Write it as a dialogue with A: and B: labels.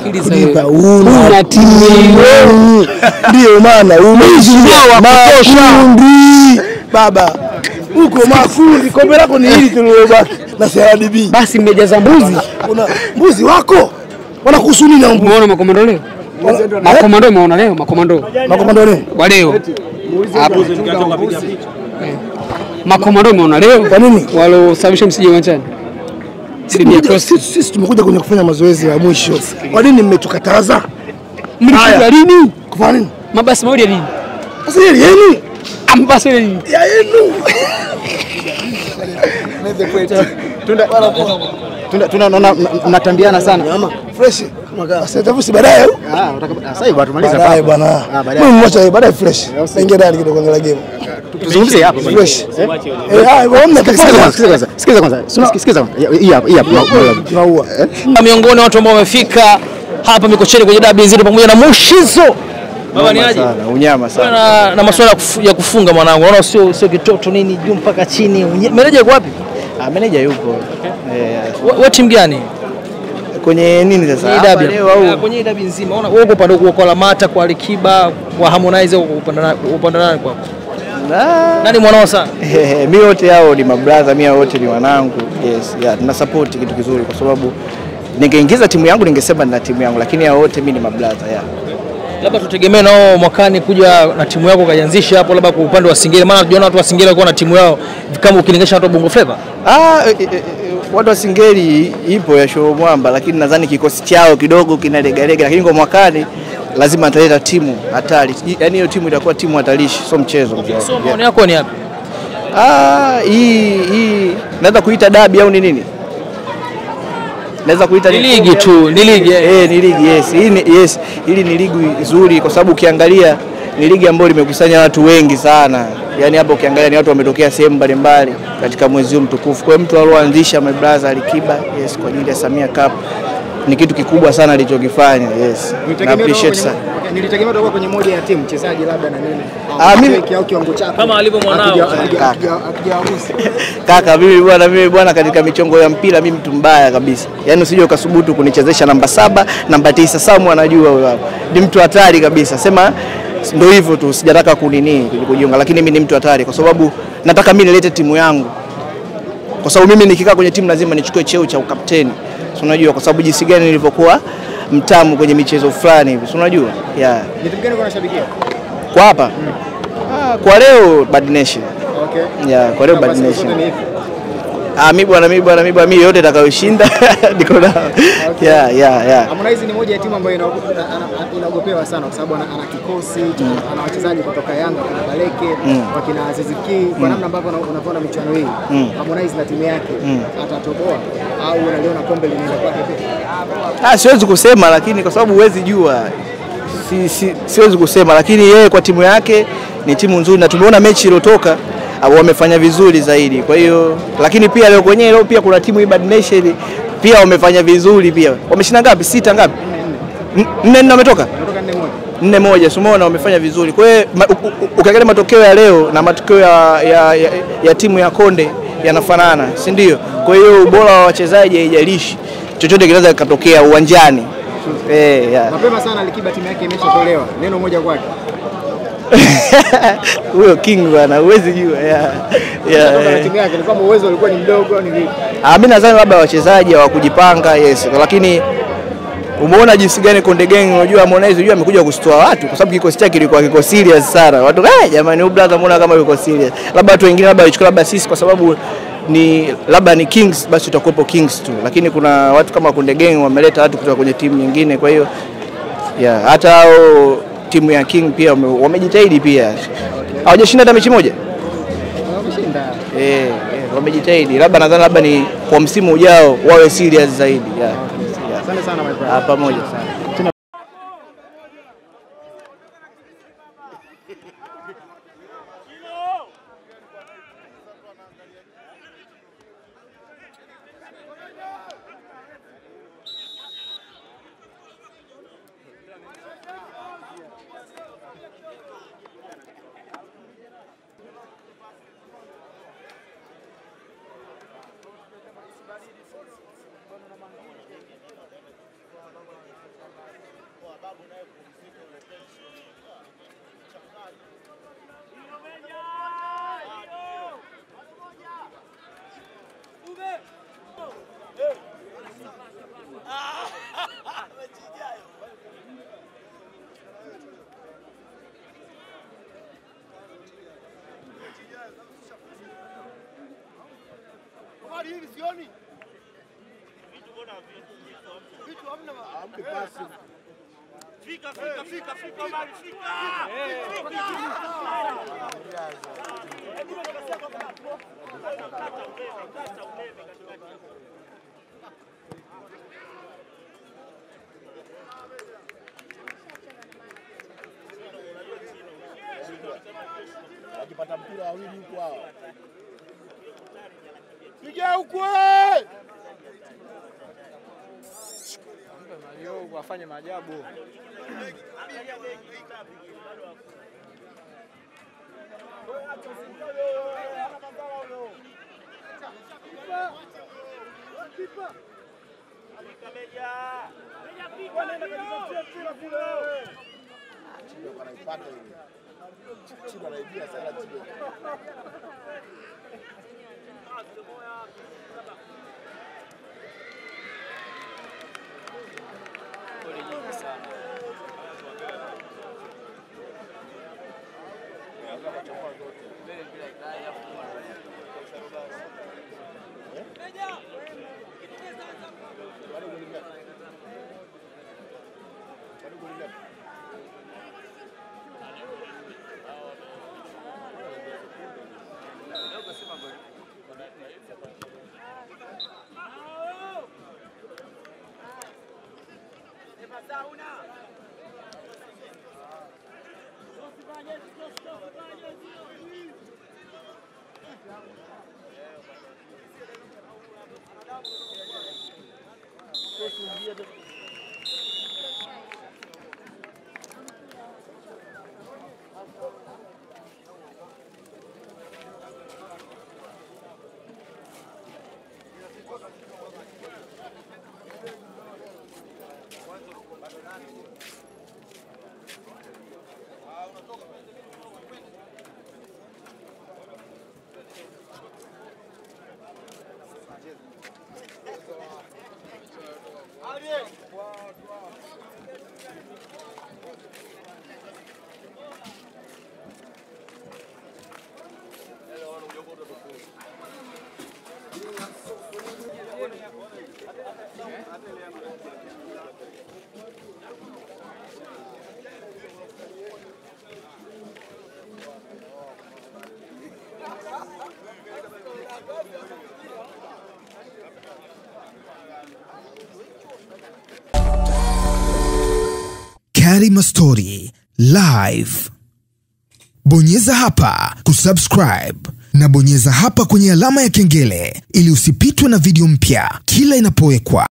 A: Sikiliza una timu. Ndio maana umejua mafundi. Baba. Uko mafundi, kombe lako ni hili tulilobaki na CRDB. Basi mmejaza mbuzi. Kuna mbuzi wako. Wanakuhusu nini na umeona makomando leo? Makomando umeona leo, makomando. Makomando leo. Wa leo. Hapo makomando umeona leo? Kwa nini? Walosababisha msije uwanjani. Sisi tumekuja kwenye kufanya mazoezi ya mwisho. Kwa nini mmetukataza? Mlikuja lini? Kufanya nini? Mabasi mawili ya lini? Sasa yenu. Mabasi ya lini? Ya yenu. Tunaona mnatambiana sana. Fresh. Sasa tafusi baadaye. Sasa hivi tumaliza baadaye bwana. Mimi mmoja baadaye fresh. Ingia ndani kidogo kuangalia game. Tuzungumzie hapa fresh. Sikiza kwanza. Hii hapa. Tunaua. Miongoni watu ambao wamefika hapa Mikocheni kwenye dabi nzito pamoja na Mushizo. Baba ni aje? Unyama sana. Na masuala ya kufunga mwanangu. Unaona sio kitoto nini juu mpaka chini. Meneja yuko wapi? Meneja yuko. Wewe timu gani? Kwenye nini sasa? Hii dabi au kwenye dabi nzima. Unaona wewe uko upande kwa Lamata, kwa Alikiba, kwa Harmonize uko upande nani kwako? Nani mwanao sana? Mimi wote hao ni mabrother, mimi wote ni wanangu. Yes, yeah, tuna support kitu kizuri kwa sababu ningeingiza timu yangu ningesema nina timu yangu, lakini hao wote mimi ni mabrother, yeah. Labda tutegemee nao mwakani kuja na timu yako kaanzisha hapo labda kwa upande wa Singeli, maana tunaona watu wa Singeli wako na timu yao kama ukilinganisha watu wa Bongo Flava. Watu wa Singeli ipo ya show mwamba, lakini nadhani kikosi chao kidogo kinalegalega, lakini kwa mwakani lazima ataleta timu hatari. Yaani hiyo timu itakuwa timu hatarishi, sio mchezo. So maoni yako ni yapi? Hii naweza kuita dabi au ni nini? Naweza kuita ni ligi tu, ni ligi. Ni ligi, yes. Hili ni ligi nzuri kwa sababu ukiangalia ni ligi ambayo limekusanya watu wengi sana. Yaani hapo ukiangalia ni watu wametokea sehemu mbalimbali katika mwezi huu mtukufu. Kwa hiyo mtu alioanzisha my brother Alikiba, yes, kwa ajili ya Samia Cup ni kitu kikubwa sana alichokifanya, yes. Na appreciate sana. Nilitegemea utakuwa kwenye moja ya timu mchezaji labda na nini. Mimi kiwango chako kama alivyo mwanao kaka mimi bwana katika michongo ya mpira mimi mtu mbaya kabisa. Yaani usije ukasubutu kunichezesha namba 7, namba 9 Samu anajua huyo hapo. Ni mtu hatari kabisa. Sema ndio hivyo tu, sijataka kujiunga, lakini mimi ni mtu hatari kwa sababu nataka mimi nilete timu yangu. Kwa sababu mimi nikikaa kwenye timu lazima nichukue cheo cha ukapteni. Unajua kwa sababu jinsi gani nilivyokuwa mtamu kwenye michezo fulani hivi. Unajua? Yeah. Ni timu gani unashabikia? Kwa hapa? Kwa leo Bad Nation. Okay. Yeah, kwa leo Bad Nation. Mimi yote atakayoshinda niko nao. Yeah. Harmonize ni moja ya timu ambayo inaogopewa sana kwa sababu ana kikosi, ana wachezaji kutoka Yanga, kuna Baleke, wakina Aziziki, kwa namna ambavyo unaona michuano hii. Harmonize na timu yake atatoboa au unaliona kombe linaenda kwake pekee? Siwezi kusema lakini kwa sababu huwezi jua. Siwezi kusema lakini yeye kwa timu yake ni timu nzuri na tumeona mechi iliyotoka wamefanya vizuri zaidi. Kwa hiyo lakini pia leo kwenyewe leo pia kuna timu Bad Nation pia wamefanya vizuri pia. Wameshinda ngapi? 6 ngapi? 4 wametoka? 4-1. Umeona wamefanya vizuri. Kwa hiyo ukiangalia matokeo ya leo na matokeo ya timu ya Konde yanafanana, si ndio? Kwa hiyo ubora wa wachezaji haijalishi. Chochote kinaweza kutokea uwanjani. Yeah. Mapema sana Alikiba timu yake imeshatolewa. Neno moja kwake. Huyo king bwana, huwezi jua. Yeah. Timu yake ni kama uwezo ulikuwa ni mdogo ni vipi? Mimi nadhani labda wachezaji hawakujipanga, yes. Lakini umeona jinsi gani Konde Gang, unajua Harmonize unajua amekuja kustoa watu kwa sababu kikosi chake kilikuwa kiko serious sana. Watu jamani huyu brother muona kama yuko serious. Labda watu wengine labda wachukua labda sisi kwa sababu ni labda ni Kings basi tutakuwepo Kings tu. Lakini kuna watu kama Konde Gang wameleta watu kutoka kwenye timu nyingine, kwa hiyo yeah, hata hao timu ya King pia wamejitahidi pia. Hawajashinda hata mechi moja. Wameshinda. Wamejitahidi. Nadhani labda ni kwa msimu ujao wawe serious zaidi. Yeah. Asante sana my brother. Pamoja sana.
B: Fika mali fika.
C: Akipata mpira wawili huko hao. Piga huko!
A: Mpe Mario afanye maajabu.
B: Angalia begi bado kipa. Alikameja. Wanaenda katika mpira vile.
C: Chido kanaipata ile. Chido anaibia sana Chido.
A: Goli nyingi sana.
D: Karima Story Live. Bonyeza hapa kusubscribe na bonyeza hapa kwenye alama ya kengele ili usipitwe na video mpya kila inapowekwa.